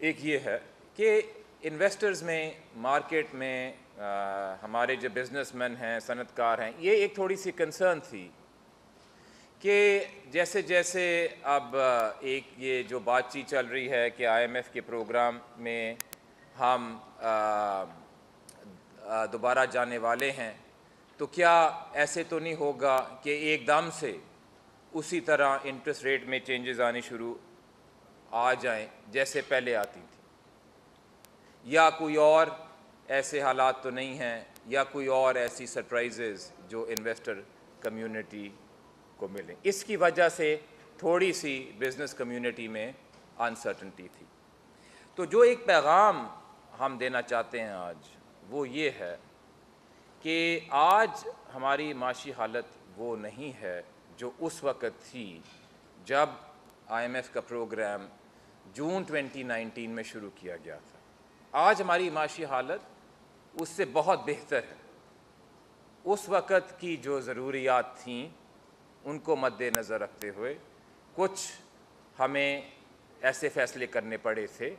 ایک یہ ہے کہ انویسٹرز میں مارکیٹ میں ہمارے جو بزنس مین ہیں صنعت کار ہیں یہ ایک تھوڑی سی کنسرن تھی کہ جیسے جیسے اب ایک یہ جو بات چیت چل رہی ہے کہ آئی ایم ایف کے پروگرام میں ہم دوبارہ جانے والے ہیں تو کیا ایسے تو نہیں ہوگا کہ ایک دم سے اسی طرح انٹرسٹ ریٹ میں چینجز آنی شروع آ جائیں جیسے پہلے آتی تھی، یا کوئی اور ایسے حالات تو نہیں ہیں، یا کوئی اور ایسی سرپرائزز جو انویسٹر کمیونٹی کو ملیں۔ اس کی وجہ سے تھوڑی سی بزنس کمیونٹی میں انسرٹنٹی تھی۔ تو جو ایک پیغام ہم دینا چاہتے ہیں آج وہ یہ ہے کہ آج ہماری معاشی حالت وہ نہیں ہے جو اس وقت تھی جب آئی ایم ایف کا پروگرام جون 2019 میں شروع کیا گیا تھا۔ آج ہماری معاشی حالت اس سے بہت بہتر ہے۔ اس وقت کی جو ضروریات تھیں ان کو مد نظر رکھتے ہوئے کچھ ہمیں ایسے فیصلے کرنے پڑے تھے،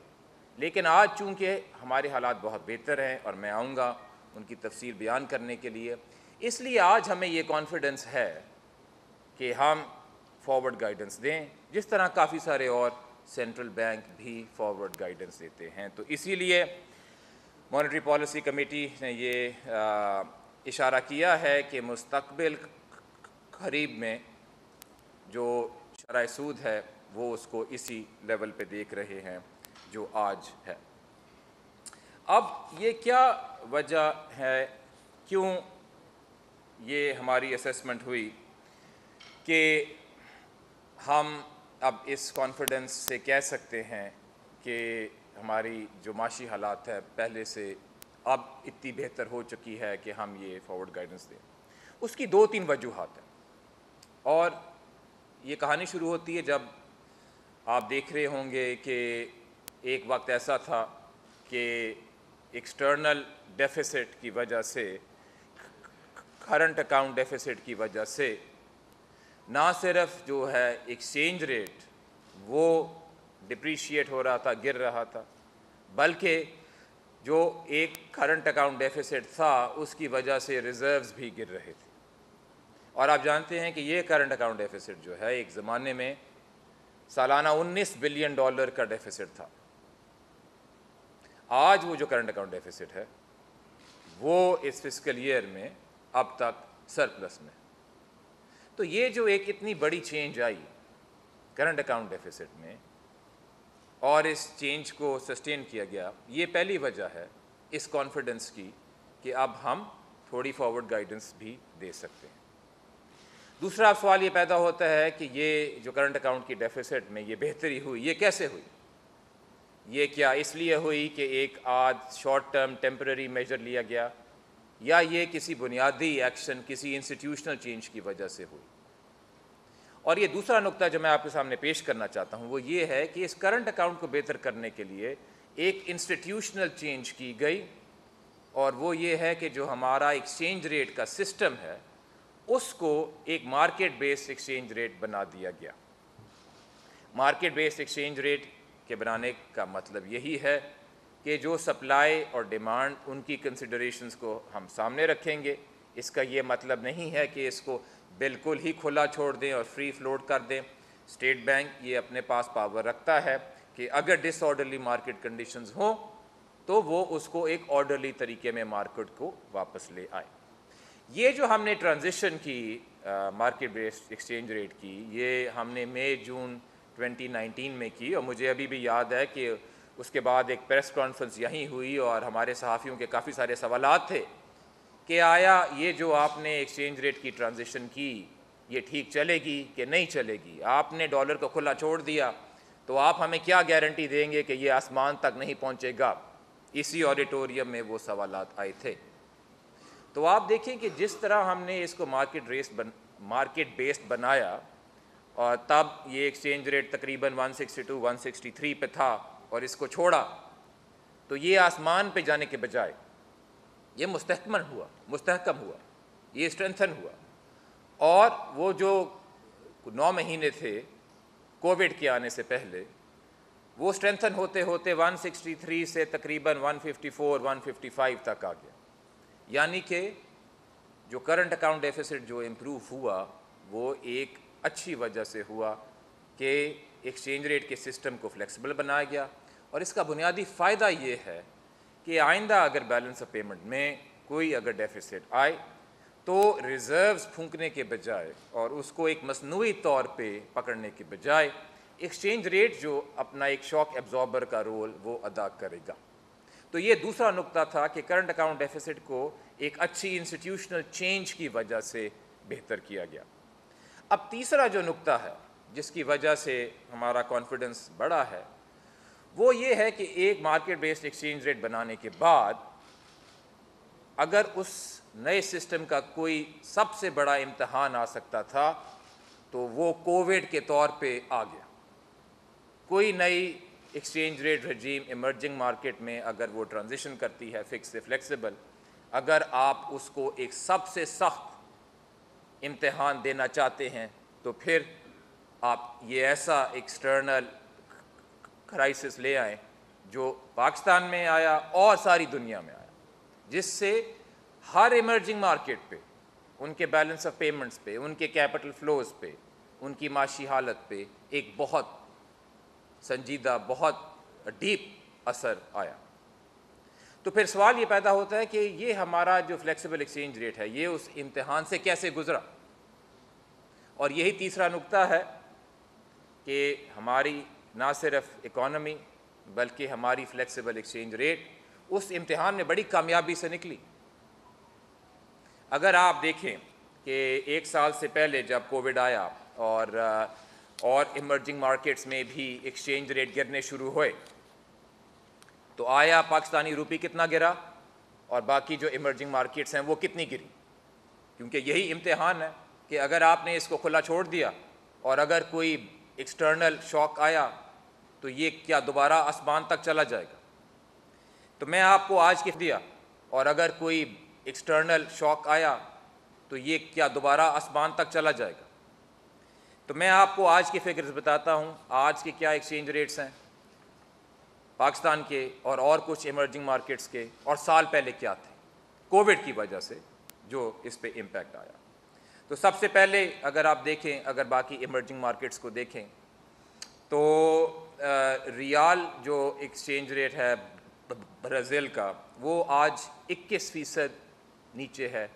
لیکن آج چونکہ ہمارے حالات بہت بہتر ہیں اور میں آؤں گا ان کی تفصیل بیان کرنے کے لیے، اس لیے آج ہمیں یہ کانفیڈنس ہے کہ ہم فارورڈ گائیڈنس دیں جس طرح کافی سارے اور سینٹرل بینک بھی فارورڈ گائیڈنس دیتے ہیں۔ تو اسی لیے مانیٹری پالیسی کمیٹی نے یہ اشارہ کیا ہے کہ مستقبل قریب میں جو شرح سود ہے وہ اس کو اسی لیول پہ دیکھ رہے ہیں جو آج ہے۔ اب یہ کیا وجہ ہے، کیوں یہ ہماری اسیسمنٹ ہوئی کہ ہم اب اس کانفیڈنس سے کہہ سکتے ہیں کہ ہماری جو معاشی حالات ہے پہلے سے اب اتنی بہتر ہو چکی ہے کہ ہم یہ فارورڈ گائیڈنس دیں؟ اس کی دو تین وجوہات ہیں، اور یہ کہانی شروع ہوتی ہے جب آپ دیکھ رہے ہوں گے کہ ایک وقت ایسا تھا کہ ایکسٹرنل ڈیفیسٹ کی وجہ سے، کرنٹ اکاؤنٹ ڈیفیسٹ کی وجہ سے نہ صرف جو ہے ایکسچینج ریٹ وہ ڈپریشیٹ ہو رہا تھا، گر رہا تھا، بلکہ جو ایک کرنٹ اکاؤنٹ ڈیفیسٹ تھا اس کی وجہ سے ریزروز بھی گر رہے تھے۔ اور آپ جانتے ہیں کہ یہ کرنٹ اکاؤنٹ ڈیفیسٹ جو ہے ایک زمانے میں سالانہ $19 بلین کا ڈیفیسٹ تھا۔ آج وہ جو کرنٹ اکاؤنٹ ڈیفیسٹ ہے وہ اس فسکل ایئر میں اب تک سرپلس میں۔ تو یہ جو ایک اتنی بڑی چینج آئی کرنٹ اکاؤنٹ ڈیفیسٹ میں اور اس چینج کو سسٹین کیا گیا، یہ پہلی وجہ ہے اس کانفیڈنس کی کہ اب ہم تھوڑی فارورڈ گائیڈنس بھی دے سکتے ہیں۔ دوسرا سوال یہ پیدا ہوتا ہے کہ یہ جو کرنٹ اکاؤنٹ کی ڈیفیسٹ میں یہ بہتری ہوئی، یہ کیسے ہوئی؟ یہ کیا اس لیے ہوئی کہ ایک آدھ شارٹ ٹرم ٹیمپرری میجر لیا گیا، یا یہ کسی بنیادی ایکشن، کسی انسٹیٹیوشنل چینج کی وجہ سے ہوئی؟ اور یہ دوسرا نقطہ جو میں آپ کے سامنے پیش کرنا چاہتا ہوں وہ یہ ہے کہ اس کرنٹ اکاؤنٹ کو بہتر کرنے کے لیے ایک انسٹیٹیوشنل چینج کی گئی، اور وہ یہ ہے کہ جو ہمارا ایکسچینج ریٹ کا سسٹم ہے اس کو ایک مارکیٹ بیس ایکسچینج ریٹ بنا دیا گیا۔ مارکیٹ بیس ایکسچینج ریٹ کے بنانے کا مطلب یہی ہے کہ جو سپلائی اور ڈیمانڈ ان کی کنسیڈریشنز کو ہم سامنے رکھیں گے۔ اس کا یہ مطلب نہیں ہے کہ اس کو بالکل ہی کھلا چھوڑ دیں اور فری فلوٹ کر دیں۔ اسٹیٹ بینک یہ اپنے پاس پاور رکھتا ہے کہ اگر ڈس آرڈرلی مارکیٹ کنڈیشنز ہوں تو وہ اس کو ایک آرڈرلی طریقے میں مارکیٹ کو واپس لے آئے۔ یہ جو ہم نے ٹرانزیشن کی مارکیٹ بیسڈ ایکسچینج ریٹ کی، یہ ہم نے مئی جون 2019 میں کی، اور مجھے ابھی بھی یاد ہے کہ اس کے بعد ایک پریس کانفرنس یہیں ہوئی اور ہمارے صحافیوں کے کافی سارے سوالات تھے کہ آیا یہ جو آپ نے ایکسچینج ریٹ کی ٹرانزیشن کی یہ ٹھیک چلے گی کہ نہیں چلے گی؟ آپ نے ڈالر کو کھلا چھوڑ دیا تو آپ ہمیں کیا گارنٹی دیں گے کہ یہ آسمان تک نہیں پہنچے گا؟ اسی آڈیٹوریم میں وہ سوالات آئے تھے۔ تو آپ دیکھیں کہ جس طرح ہم نے اس کو مارکیٹ بیسڈ بنایا، اور تب یہ ایکسچینج ریٹ تقریباً 162 163 پہ تھا، اور اس کو چھوڑا تو یہ آسمان پہ جانے کے بجائے یہ مستحکم ہوا، یہ اسٹرینتھن ہوا۔ اور وہ جو 9 مہینے تھے کووڈ کے آنے سے پہلے، وہ اسٹرینتھن ہوتے ہوتے 163 سے تقریباً 154 155 تک آ گیا. یعنی کہ جو کرنٹ اکاؤنٹ ڈیفیسٹ جو امپروو ہوا وہ ایک اچھی وجہ سے ہوا کہ ایکسچینج ریٹ کے سسٹم کو فلیکسیبل بنایا گیا. اور اس کا بنیادی فائدہ یہ ہے کہ آئندہ اگر بیلنس آف پیمنٹ میں کوئی اگر ڈیفیسٹ آئے تو ریزروز پھونکنے کے بجائے اور اس کو ایک مصنوعی طور پہ پکڑنے کے بجائے ایکسچینج ریٹ جو اپنا ایک شاک ایبزاربر کا رول وہ ادا کرے گا. تو یہ دوسرا نقطہ تھا کہ کرنٹ اکاؤنٹ ڈیفیسٹ کو ایک اچھی انسٹیٹیوشنل چینج کی وجہ سے بہتر کیا گیا. اب تیسرا جو نقطہ ہے جس کی وجہ سے ہمارا کانفیڈنس بڑا ہے وہ یہ ہے کہ ایک مارکیٹ بیسڈ ایکسچینج ریٹ بنانے کے بعد اگر اس نئے سسٹم کا کوئی سب سے بڑا امتحان آ سکتا تھا تو وہ کووڈ کے طور پہ آ گیا. کوئی نئی ایکسچینج ریٹ رجیم ایمرجنگ مارکیٹ میں اگر وہ ٹرانزیشن کرتی ہے فکس سے فلیکسیبل، اگر آپ اس کو ایک سب سے سخت امتحان دینا چاہتے ہیں تو پھر آپ یہ ایسا ایکسٹرنل کرائسس لے آئیں جو پاکستان میں آیا اور ساری دنیا میں آیا، جس سے ہر ایمرجنگ مارکیٹ پہ ان کے بیلنس آف پیمنٹس پہ، ان کے کیپٹل فلوز پہ، ان کی معاشی حالت پہ ایک بہت سنجیدہ بہت ڈیپ اثر آیا. تو پھر سوال یہ پیدا ہوتا ہے کہ یہ ہمارا جو فلیکسیبل ایکسچینج ریٹ ہے یہ اس امتحان سے کیسے گزرا. اور یہی تیسرا نقطہ ہے کہ ہماری نہ صرف اکانومی بلکہ ہماری فلیکسیبل ایکسچینج ریٹ اس امتحان میں بڑی کامیابی سے نکلی. اگر آپ دیکھیں کہ ایک سال سے پہلے جب کووڈ آیا اور ایمرجنگ مارکیٹس میں بھی ایکسچینج ریٹ گرنے شروع ہوئے تو آیا پاکستانی روپی کتنا گرا اور باقی جو ایمرجنگ مارکیٹس ہیں وہ کتنی گری. کیونکہ یہی امتحان ہے کہ اگر آپ نے اس کو کھلا چھوڑ دیا اور اگر کوئی ایکسٹرنل شاک آیا تو یہ کیا دوبارہ آسمان تک چلا جائے گا. تو میں آپ کو آج کی دیا اور اگر کوئی ایکسٹرنل شاک آیا تو یہ کیا دوبارہ آسمان تک چلا جائے گا. تو میں آپ کو آج کی فگرز بتاتا ہوں. آج کے کیا ایکسچینج ریٹس ہیں پاکستان کے اور کچھ ایمرجنگ مارکیٹس کے، اور سال پہلے کیا تھے کووڈ کی وجہ سے جو اس پہ امپیکٹ آیا. تو سب سے پہلے اگر آپ دیکھیں، اگر باقی ایمرجنگ مارکیٹس کو دیکھیں تو ریال جو ایکسچینج ریٹ ہے برازیل کا وہ آج 21% نیچے ہے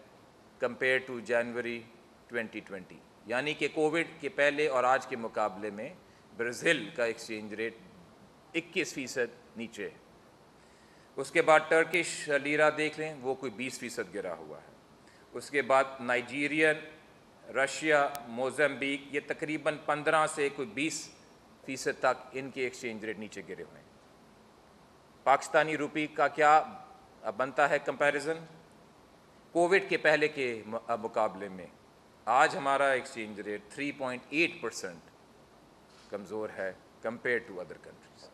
کمپیئر ٹو جنوری 2020. یعنی کہ کووڈ کے پہلے اور آج کے مقابلے میں برازیل کا ایکسچینج ریٹ 21% نیچے ہے. اس کے بعد ٹرکش لیرہ دیکھ لیں وہ کوئی 20% گرا ہوا ہے. اس کے بعد نائجیرین، رشیا، موزمبیک یہ تقریباً 15 سے کوئی 20% تک ان کے ایکسچینج ریٹ نیچے گرے ہوئے ہیں. پاکستانی روپی کا کیا بنتا ہے کمپیریزن کووڈ کے پہلے کے مقابلے میں؟ آج ہمارا ایکسچینج ریٹ 3.8% کمزور ہے کمپیئر ٹو ادر کنٹریز.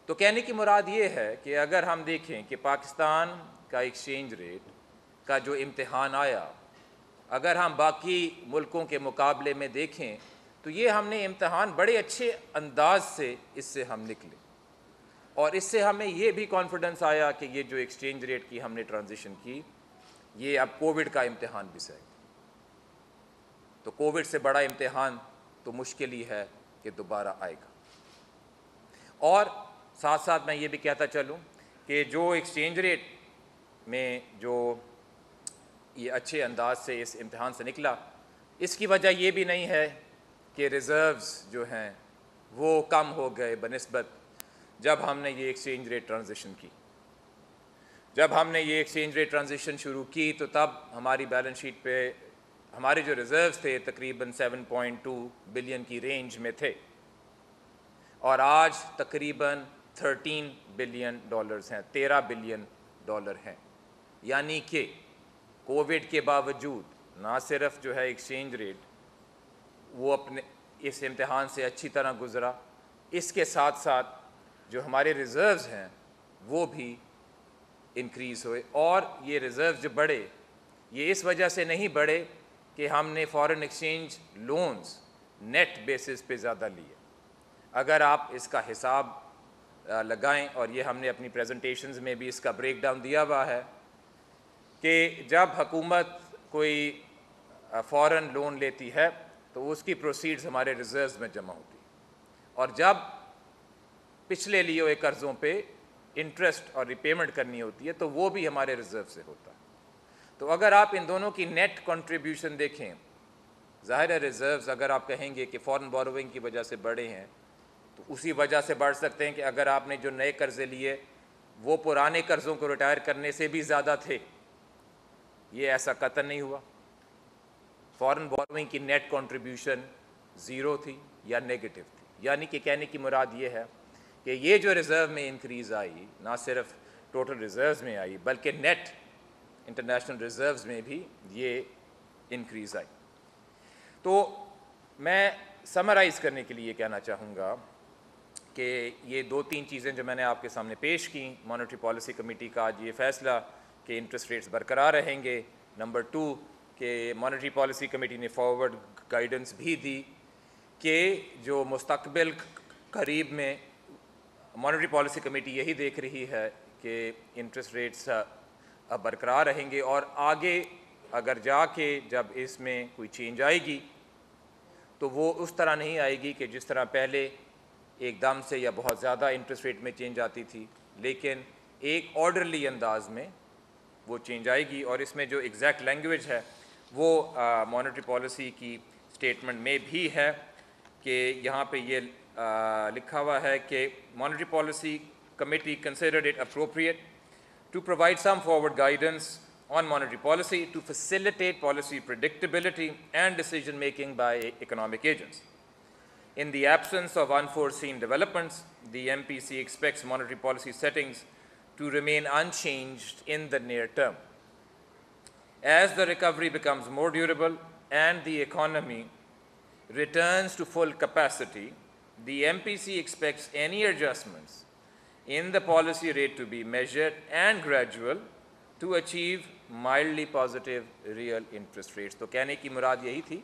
تو کہنے کی مراد یہ ہے کہ اگر ہم دیکھیں کہ پاکستان کا ایکسچینج ریٹ کا جو امتحان آیا اگر ہم باقی ملکوں کے مقابلے میں دیکھیں تو یہ ہم نے امتحان بڑے اچھے انداز سے اس سے ہم نکلے، اور اس سے ہمیں یہ بھی کانفیڈنس آیا کہ یہ جو ایکسچینج ریٹ کی ہم نے ٹرانزیشن کی یہ اب کووڈ کا امتحان بھی سہے. تو کووڈ سے بڑا امتحان تو مشکل ہی ہے کہ دوبارہ آئے گا. اور ساتھ ساتھ میں یہ بھی کہتا چلوں کہ جو ایکسچینج ریٹ میں جو یہ اچھے انداز سے اس امتحان سے نکلا اس کی وجہ یہ بھی نہیں ہے کہ ریزروز جو ہیں وہ کم ہو گئے بنسبت جب ہم نے یہ ایکسچینج ریٹ ٹرانزیشن کی. جب ہم نے یہ ایکسچینج ریٹ ٹرانزیشن شروع کی تو تب ہماری بیلنس شیٹ پہ ہمارے جو ریزروز تھے تقریباً 7.2 بلین کی رینج میں تھے اور آج تقریباً 13 بلین ڈالرز ہیں، 13 بلین ڈالر ہیں. یعنی کہ کووڈ کے باوجود نہ صرف جو ہے ایکسچینج ریٹ وہ اپنے اس امتحان سے اچھی طرح گزرا، اس کے ساتھ ساتھ جو ہمارے ریزروز ہیں وہ بھی انکریز ہوئے. اور یہ ریزروز جو بڑھے یہ اس وجہ سے نہیں بڑھے کہ ہم نے foreign exchange loans net basis پہ زیادہ لیے. اگر آپ اس کا حساب لگائیں، اور یہ ہم نے اپنی پریزنٹیشنز میں بھی اس کا بریک ڈاؤن دیا ہوا ہے کہ جب حکومت کوئی فورن لون لیتی ہے تو اس کی پروسیڈز ہمارے ریزروز میں جمع ہوتی، اور جب پچھلے لیے ہوئے قرضوں پہ انٹرسٹ اور ریپیمنٹ کرنی ہوتی ہے تو وہ بھی ہمارے ریزرو سے ہوتا ہے۔ تو اگر آپ ان دونوں کی نیٹ کنٹریبیوشن دیکھیں، ظاہر ہے ریزروز اگر آپ کہیں گے کہ فورن بوروئنگ کی وجہ سے بڑھے ہیں تو اسی وجہ سے بڑھ سکتے ہیں کہ اگر آپ نے جو نئے قرضے لیے وہ پرانے قرضوں کو ریٹائر کرنے سے بھی زیادہ تھے، یہ ایسا قطعاً نہیں ہوا۔ فورن بوروئنگ کی نیٹ کنٹریبیوشن زیرو تھی یا نیگیٹو تھی، یعنی کہ کہنے کی مراد یہ ہے کہ یہ جو ریزرو میں انکریز آئی نہ صرف ٹوٹل ریزروز میں آئی بلکہ نیٹ انٹرنیشنل ریزروز میں بھی یہ انکریز آئی۔ تو میں سمرائز کرنے کے لیے کہنا چاہوں گا کہ یہ دو تین چیزیں جو میں نے آپ کے سامنے پیش کیں، مانیٹری پالیسی کمیٹی کا آج یہ فیصلہ کہ انٹرسٹ ریٹس برقرار رہیں گے، نمبر 2 کہ مانیٹری پالیسی کمیٹی نے فارورڈ گائیڈنس بھی دی کہ جو مستقبل قریب میں مانیٹری پالیسی کمیٹی یہی دیکھ رہی ہے کہ انٹرسٹ ریٹس برقرار رہیں گے، اور آگے اگر جا کے جب اس میں کوئی چینج آئے گی تو وہ اس طرح نہیں آئے گی کہ جس طرح پہلے ایک دم سے یا بہت زیادہ انٹرسٹ ریٹ میں چینج آتی تھی، لیکن ایک آرڈرلی انداز میں وہ چینج آئے گی۔ اور اس میں جو ایگزیکٹ لینگویج ہے وہ مانیٹری پالیسی کی اسٹیٹمنٹ میں بھی ہے کہ یہاں پہ یہ لکھا ہوا ہے کہ monetary policy committee considered it appropriate to provide some forward guidance on monetary policy to facilitate policy predictability and decision making by economic agents. In the absence of unforeseen developments, the MPC expects monetary policy settings to remain unchanged in the near term. As the recovery becomes more durable and the economy returns to full capacity, the MPC expects any adjustments in the policy rate to be measured and gradual to achieve mildly positive real interest rates. تو کہنے کی مراد یہی تھی،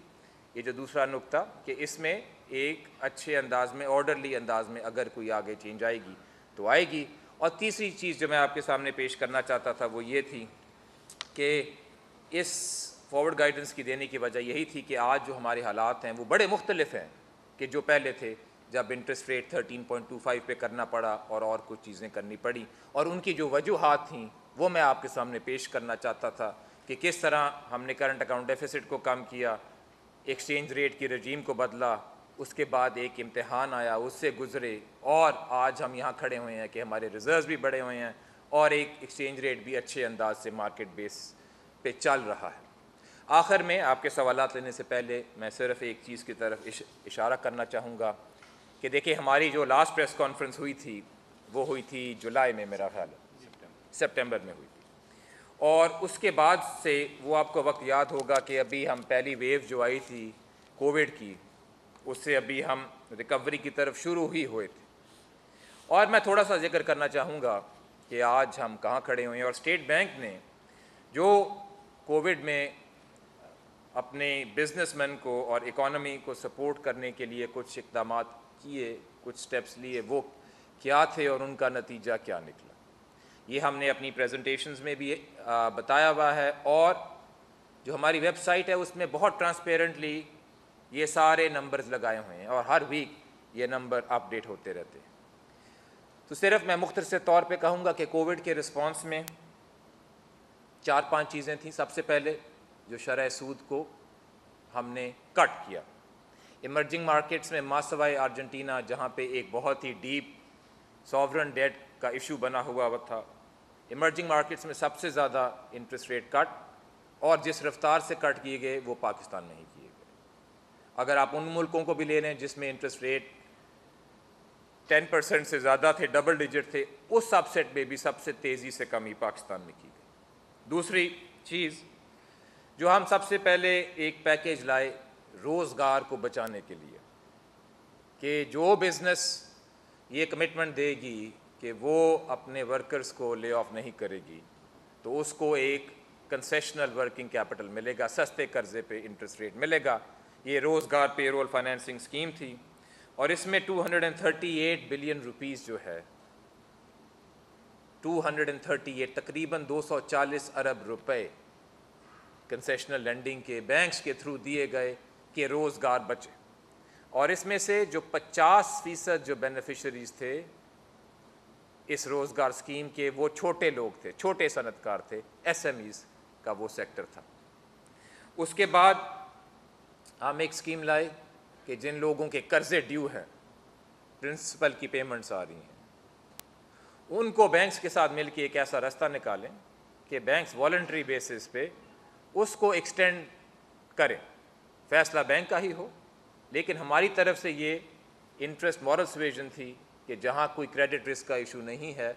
یہ جو دوسرا نقطہ کہ اس میں ایک اچھے انداز میں آرڈرلی انداز میں اگر کوئی آگے چینج آئے گی تو آئے گی۔ اور تیسری چیز جو میں آپ کے سامنے پیش کرنا چاہتا تھا وہ یہ تھی کہ اس فارورڈ گائیڈنس کی دینے کی وجہ یہی تھی کہ آج جو ہمارے حالات ہیں وہ بڑے مختلف ہیں کہ جو پہلے تھے، جب انٹرسٹ ریٹ 13.25 پہ کرنا پڑا اور کچھ چیزیں کرنی پڑی، اور ان کی جو وجوہات تھیں وہ میں آپ کے سامنے پیش کرنا چاہتا تھا کہ کس طرح ہم نے کرنٹ اکاؤنٹ ڈیفیسٹ کو کم کیا، ایکسچینج ریٹ کی رجیم کو بدلا، اس کے بعد ایک امتحان آیا، اس سے گزرے، اور آج ہم یہاں کھڑے ہوئے ہیں کہ ہمارے ریزروز بھی بڑھے ہوئے ہیں اور ایک ایکسچینج ریٹ بھی اچھے انداز سے مارکیٹ بیس پہ چل رہا ہے۔ آخر میں آپ کے سوالات لینے سے پہلے میں صرف ایک چیز کی طرف اشارہ کرنا چاہوں گا کہ دیکھیں ہماری جو لاسٹ پریس کانفرنس ہوئی تھی وہ ہوئی تھی جولائی میں، میرا خیال ہے سپٹمبر میں ہوئی تھی، اور اس کے بعد سے وہ آپ کو وقت یاد ہوگا کہ ابھی ہم پہلی ویو جو آئی تھی کووڈ کی اس سے ابھی ہم ریکوری کی طرف شروع ہی ہوئے تھے، اور میں تھوڑا سا ذکر کرنا چاہوں گا کہ آج ہم کہاں کھڑے ہوئے ہیں۔ اور اسٹیٹ بینک نے جو کووڈ میں اپنے بزنس مین کو اور اکانومی کو سپورٹ کرنے کے لیے کچھ اقدامات کیے، کچھ سٹیپس لیے، وہ کیا تھے اور ان کا نتیجہ کیا نکلا، یہ ہم نے اپنی پریزنٹیشنز میں بھی بتایا ہوا ہے، اور جو ہماری ویب سائٹ ہے اس میں بہت ٹرانسپیرنٹلی یہ سارے نمبرز لگائے ہوئے ہیں اور ہر ویک یہ نمبر اپ ڈیٹ ہوتے رہتے ہیں۔ تو صرف میں مختصر طور پہ کہوں گا کہ کووڈ کے رسپانس میں 4-5 چیزیں تھیں۔ سب سے پہلے جو شرح سود کو ہم نے کٹ کیا، ایمرجنگ مارکیٹس میں ماسوائے ارجنٹینا جہاں پہ ایک بہت ہی ڈیپ ساورن ڈیٹ کا ایشو بنا ہوا تھا، ایمرجنگ مارکیٹس میں سب سے زیادہ انٹرسٹ ریٹ کٹ، اور جس رفتار سے کٹ کیے گئے وہ پاکستان میں ہی کیے گئے۔ اگر آپ ان ملکوں کو بھی لے لیں جس میں انٹرسٹ ریٹ 10% سے زیادہ تھے، ڈبل ڈیجٹ تھے، اس سب سیٹ میں بھی سب سے تیزی سے کمی پاکستان میں کی گئی۔ دوسری چیز جو ہم سب سے پہلے ایک پیکیج لائے روزگار کو بچانے کے لیے، کہ جو بزنس یہ کمٹمنٹ دے گی کہ وہ اپنے ورکرز کو لے آف نہیں کرے گی تو اس کو ایک کنسیشنل ورکنگ کیپٹل ملے گا، سستے قرضے پہ انٹرسٹ ریٹ ملے گا۔ یہ روزگار پے رول فائنینسنگ اسکیم تھی، اور اس میں 238 بلین روپیز جو ہے 238 تقریباً 240 ارب روپے کنسیشنل لینڈنگ کے بینکس کے تھرو دیے گئے کہ روزگار بچے، اور اس میں سے جو 50% جو بینیفیشریز تھے اس روزگار اسکیم کے وہ چھوٹے لوگ تھے، چھوٹے صنعت کار تھے، ایس ایم ایز کا وہ سیکٹر تھا۔ اس کے بعد ہم ایک اسکیم لائے کہ جن لوگوں کے قرضے ڈیو ہیں، پرنسپل کی پیمنٹس آ رہی ہیں، ان کو بینکس کے ساتھ مل کے ایک ایسا راستہ نکالیں کہ بینکس والنٹری بیسس پہ اس کو ایکسٹینڈ کریں، فیصلہ بینک کا ہی ہو، لیکن ہماری طرف سے یہ انٹرسٹ مورل سویژن تھی کہ جہاں کوئی کریڈٹ رسک کا ایشو نہیں ہے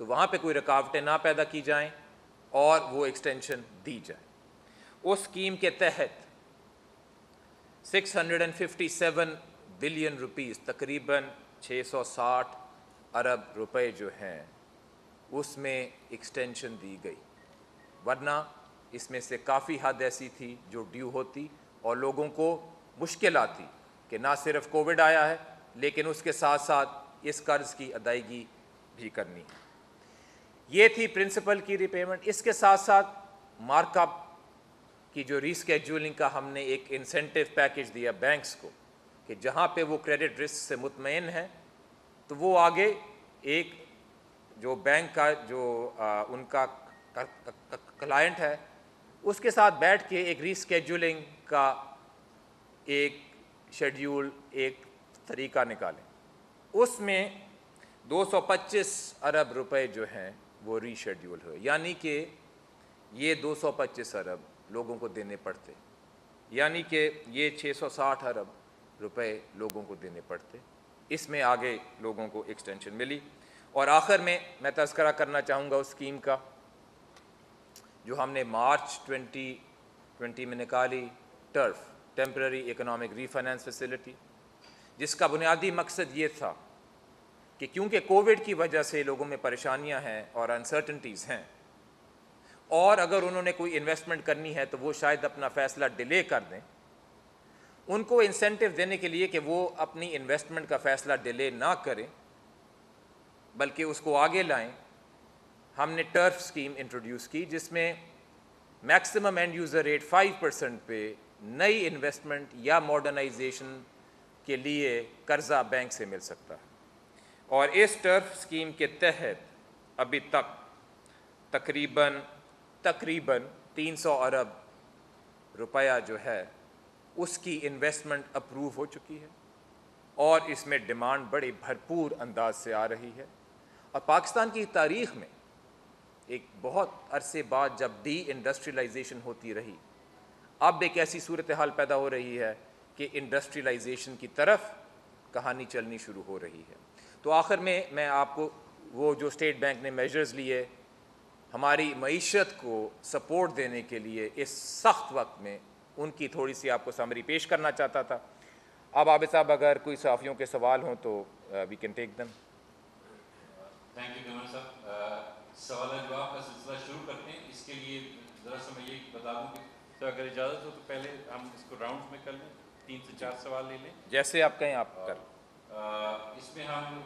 تو وہاں پہ کوئی رکاوٹیں نہ پیدا کی جائیں اور وہ ایکسٹینشن دی جائے۔ اس اسکیم کے تحت 657 بلین روپیز، تقریباً 660 ارب روپے جو ہیں اس میں ایکسٹینشن دی گئی، ورنہ اس میں سے کافی حد ایسی تھی جو ڈیو ہوتی اور لوگوں کو مشکل آتی کہ نہ صرف کووڈ آیا ہے لیکن اس کے ساتھ ساتھ اس قرض کی ادائیگی بھی کرنی ہے۔ یہ تھی پرنسپل کی ری پیمنٹ۔ اس کے ساتھ ساتھ مارک اپ کی جو ری اسکیجولنگ کا ہم نے ایک انسینٹیو پیکج دیا بینکس کو کہ جہاں پہ وہ کریڈٹ رسک سے مطمئن ہیں تو وہ آگے ایک جو بینک کا جو ان کا کلائنٹ ہے اس کے ساتھ بیٹھ کے ایک ری اسکیجولنگ کا ایک شیڈیول، ایک طریقہ نکالیں۔ اس میں 225 ارب روپے جو ہیں وہ ری شیڈیول ہوئے، یعنی کہ یہ 225 ارب لوگوں کو دینے پڑتے، یعنی کہ یہ 660 ارب روپے لوگوں کو دینے پڑتے۔ اس میں آگے لوگوں کو ایکسٹینشن ملی۔ اور آخر میں تذکرہ کرنا چاہوں گا اس اسکیم کا جو ہم نے مارچ 2020 میں نکالی، ٹرف ٹیمپرری اکنامک ری فائنانس فیسلٹی، جس کا بنیادی مقصد یہ تھا کہ کیونکہ کووڈ کی وجہ سے لوگوں میں پریشانیاں ہیں اور انسرٹنٹیز ہیں، اور اگر انہوں نے کوئی انویسٹمنٹ کرنی ہے تو وہ شاید اپنا فیصلہ ڈیلے کر دیں، ان کو انسینٹیو دینے کے لیے کہ وہ اپنی انویسٹمنٹ کا فیصلہ ڈیلے نہ کریں بلکہ اس کو آگے لائیں، ہم نے ٹرف اسکیم انٹروڈیوس کی جس میں میکسیمم اینڈ یوزر ریٹ 5% پہ نئی انویسٹمنٹ یا ماڈرنائزیشن کے لیے قرضہ بینک سے مل سکتا ہے۔ اور اس ٹرف اسکیم کے تحت ابھی تک تقریباً 300 ارب روپیہ جو ہے اس کی انویسٹمنٹ اپروو ہو چکی ہے اور اس میں ڈیمانڈ بڑی بھرپور انداز سے آ رہی ہے۔ اور پاکستان کی تاریخ میں ایک بہت عرصے بعد جب ڈی انڈسٹریلائزیشن ہوتی رہی، اب ایک ایسی صورتحال پیدا ہو رہی ہے کہ انڈسٹریلائزیشن کی طرف کہانی چلنی شروع ہو رہی ہے۔ تو آخر میں آپ کو وہ جو اسٹیٹ بینک نے میجرز لیے ہماری معیشت کو سپورٹ دینے کے لیے اس سخت وقت میں، ان کی تھوڑی سی آپ کو سمری پیش کرنا چاہتا تھا۔ اب عابد صاحب اگر کوئی صحافیوں کے سوال ہوں تو we can take them. Thank you governor صاحب، سوال جواب کا سلسلہ شروع کرتے ہیں۔ اس کے لیے ذرا سا میں یہ بتا دوں کہ تو اگر اجازت ہو تو پہلے ہم اس کو راؤنڈ میں کر لیں، 3 سے 4 سوال لے لیں، جیسے آپ کہیں آپ کر۔ اس میں ہم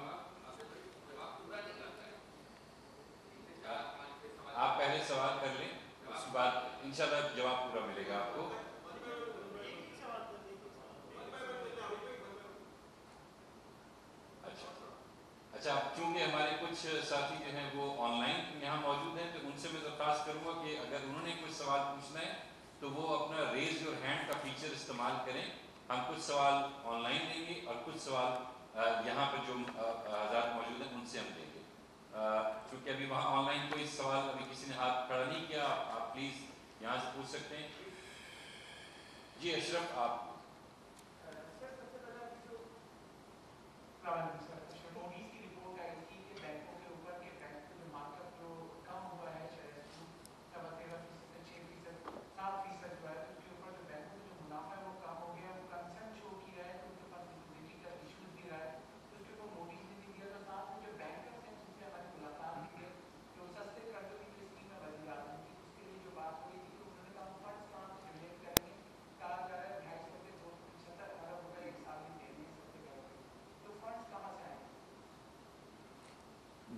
آپ پہلے سوال کر لیں، اس کے بعد انشاءاللہ جواب پورا ملے گا آپ کو۔ اچھا، چونکہ ہمارے کچھ ساتھی جو ہیں وہ آن لائن یہاں موجود ہیں تو ان سے میں درخواست کروں گا کہ اگر انہوں نے کوئی سوال پوچھنا ہے تو وہ اپنا ریز یور ہینڈ کا فیچر استعمال کریں۔ ہم کچھ سوال آن لائن لیں گے اور کچھ سوال یہاں پر جو حضرات موجود ہیں ان سے ہم لیں گے۔ چونکہ ابھی وہاں آن لائن کوئی سوال ابھی کسی نے ہاتھ کھڑا نہیں کیا، آپ پلیز یہاں سے پوچھ سکتے ہیں۔ جی اشرف، آپ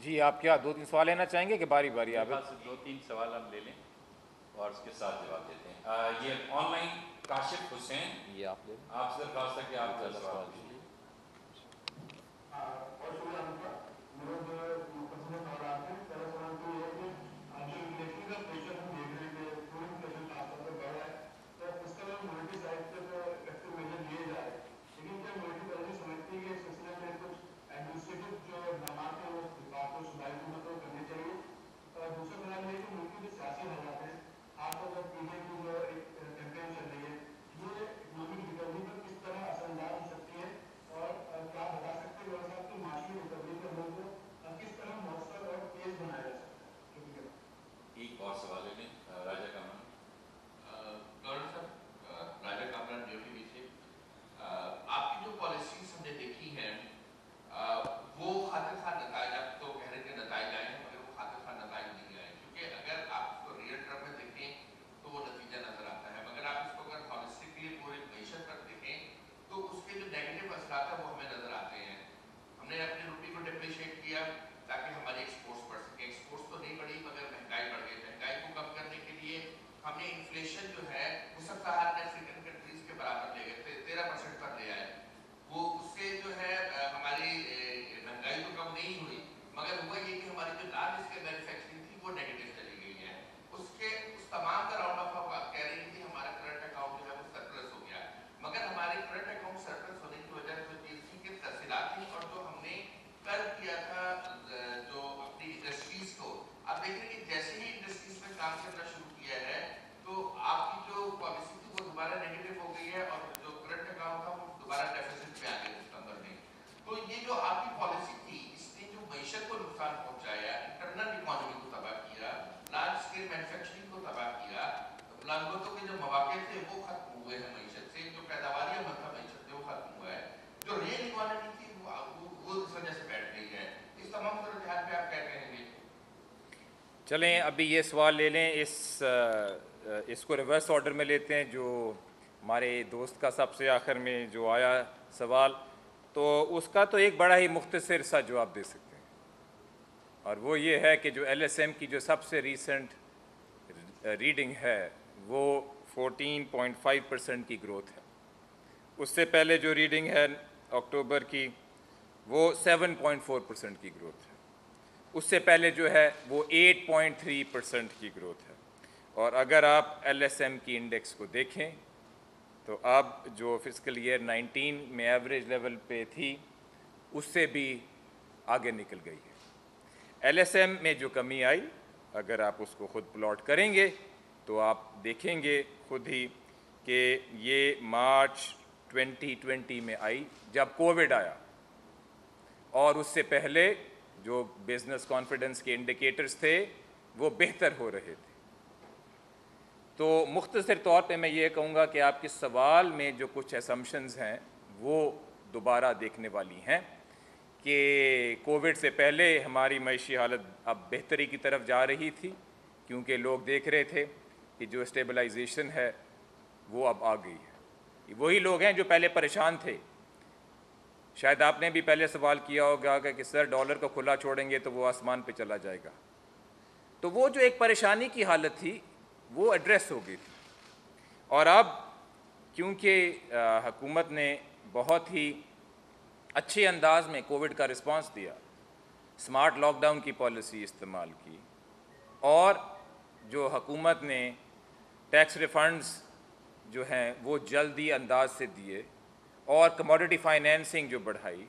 جی آپ کیا 2-3 سوال لینا چاہیں گے کہ باری باری آپ؟ سے 2-3 سوال ہم لے لیں اور اس کے ساتھ جواب دیتے ہیں. یہ آن لائن کاشف حسین، یہ آپ لے لیں. آپ سے درخواست ہے کہ آپ کا سوال پوچھیے. ایک اور سوال لے لیں. راجہ کامران. گورنر صاحب، راجہ کامران ڈیوٹی سے آپ کی جو پالیسیز ہم نے دیکھی ہیں وہ خاطر خواہ نتائج، آپ تو کہہ رہے کہ نتائج آئے ہیں مگر وہ خاطر خواہ نتائج نہیں آئے، کیونکہ اگر آپ اس کو ریئل ٹرم میں دیکھیں تو وہ نتیجہ نظر آتا ہے، مگر آپ اس کو اگر ہالسٹکلی پوری معیشت پر دیکھیں تو اس کے جو نیگیٹو اثرات ہیں وہ ہمیں نظر آتے ہیں. ہم نے اپنی روپی کو ڈپریشیٹ کیا تاکہ ہماری ایکسپورٹس بڑھ سکیں، ایکسپورٹس تو نہیں بڑھی مگر مہنگائی بڑھ گئی. مہنگائی کو کم کرنے کے لیے ہم نے انفلیشن جو ہے وہ سب سہارن افریقن کنٹریز کے برابر لے گئے تھے، 13% پر لے آئے. وہ اس سے جو ہے ہماری مہنگائی تو کم نہیں ہوئی مگر ہوا یہ کہ ہماری جو لارج اسکیل مینوفیکچرنگ تھی وہ نیگیٹو چلی گئی ہے. اس تمام کا راؤنڈ آف آپ کہہ رہی تھی ہمارا کرنٹ اکاؤنٹ جو ہے وہ سرپلس ہو گیا، مگر ہمارے کرنٹ اکاؤنٹ سرپلس ہونے کی وجہ جو چیز تھی کہ تحصیلات تھیں اور جو ہم نے کر کیا تھا جو اپنی انڈسٹریز کو، آپ دیکھ رہے ہیں کہ جیسے ہی انڈسٹریز میں کام کرنا شروع کیا ہے تو آپ کی جو پالیسی تھی وہ دوبارہ نیگیٹو ہو گئی ہے اور جو کرنٹ اکاؤنٹ تھا وہ دوبارہ ڈیفیسٹ پہ آ گیا ستمبر میں. تو یہ جو آپ کی پالیسی تھی اس نے جو معیشت کو نقصان پہنچایا، انٹرنل اکانومی کو تباہ کیا، لارج اسکیل مینوفیکچرنگ کو تباہ کیا، ملازمتوں کے جو مواقع تھے وہ ختم ہوئے ہیں معیشت سے، جو پیداواری عمل تھا معیشت سے وہ ختم ہوا ہے، جو ریل اکانومی تھی وہ اس وجہ سے بیٹھ گئی ہے. اس تمام صورتحال پہ آپ کیا کہیں گے؟ چلیں ابھی یہ سوال لے لیں، اس کو ریورس آرڈر میں لیتے ہیں. جو ہمارے دوست کا سب سے آخر میں جو آیا سوال، تو اس کا تو ایک بڑا ہی مختصر سا جواب دے سکتے ہیں، اور وہ یہ ہے کہ جو ایل ایس ایم کی جو سب سے ریسنٹ ریڈنگ ہے وہ 14.5% کی گروتھ ہے. اس سے پہلے جو ریڈنگ ہے اکتوبر کی وہ 7.4% کی گروتھ ہے. اس سے پہلے جو ہے وہ 8.3% کی گروتھ ہے. اور اگر آپ ایل ایس ایم کی انڈیکس کو دیکھیں تو اب جو فسکل ایئر 19 میں ایوریج لیول پہ تھی اس سے بھی آگے نکل گئی ہے. ایل ایس ایم میں جو کمی آئی اگر آپ اس کو خود پلاٹ کریں گے تو آپ دیکھیں گے خود ہی کہ یہ مارچ 2020 میں آئی جب کووڈ آیا، اور اس سے پہلے جو بزنس کانفیڈنس کے انڈیکیٹرز تھے وہ بہتر ہو رہے تھے. تو مختصر طور پہ میں یہ کہوں گا کہ آپ کے سوال میں جو کچھ اسمپشنز ہیں وہ دوبارہ دیکھنے والی ہیں کہ کووڈ سے پہلے ہماری معاشی حالت اب بہتری کی طرف جا رہی تھی، کیونکہ لوگ دیکھ رہے تھے کہ جو اسٹیبلائزیشن ہے وہ اب آ گئی ہے. وہی لوگ ہیں جو پہلے پریشان تھے. شاید آپ نے بھی پہلے سوال کیا ہوگا کہ سر ڈالر کو کھلا چھوڑیں گے تو وہ آسمان پہ چلا جائے گا. تو وہ جو ایک پریشانی کی حالت تھی وہ ایڈریس ہو گئی تھی. اور اب کیونکہ حکومت نے بہت ہی اچھے انداز میں کووڈ کا رسپانس دیا، سمارٹ لاک ڈاؤن کی پالیسی استعمال کی، اور جو حکومت نے ٹیکس ریفنڈز جو ہیں وہ جلدی انداز سے دیے، اور کموڈٹی فائنینسنگ جو بڑھائی،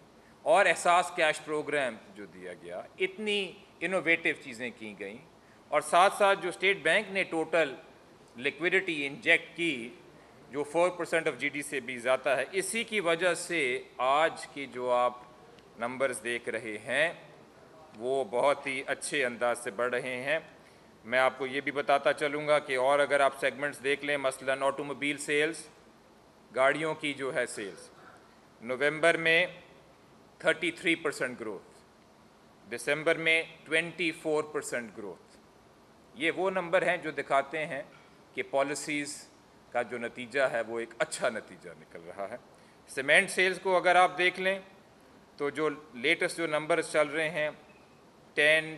اور احساس کیش پروگرام جو دیا گیا، اتنی انوویٹو چیزیں کی گئیں، اور ساتھ ساتھ جو اسٹیٹ بینک نے ٹوٹل لیکویڈٹی انجیکٹ کی جو 4% آف جی ڈی سے بھی زیادہ ہے، اسی کی وجہ سے آج کی جو آپ نمبرز دیکھ رہے ہیں وہ بہت ہی اچھے انداز سے بڑھ رہے ہیں. میں آپ کو یہ بھی بتاتا چلوں گا کہ اور اگر آپ سیگمنٹس دیکھ لیں، مثلاً آٹو موبائل سیلز، گاڑیوں کی جو ہے سیلز، نومبر میں 33% گروتھ، دسمبر میں 24% گروتھ. یہ وہ نمبر ہیں جو دکھاتے ہیں کہ پالیسیز کا جو نتیجہ ہے وہ ایک اچھا نتیجہ نکل رہا ہے. سیمنٹ سیلز کو اگر آپ دیکھ لیں تو جو لیٹسٹ جو نمبرز چل رہے ہیں 10,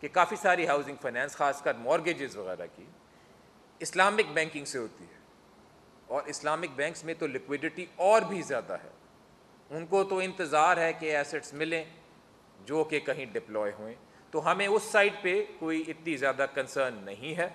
کہ کافی ساری ہاؤسنگ فائنینس خاص کر مورگیجز وغیرہ کی اسلامک بینکنگ سے ہوتی ہے، اور اسلامک بینکس میں تو لیکویڈٹی اور بھی زیادہ ہے، ان کو تو انتظار ہے کہ ایسٹس ملیں جو کہ کہیں ڈپلوائے ہوئیں، تو ہمیں اس سائڈ پہ کوئی اتنی زیادہ کنسرن نہیں ہے۔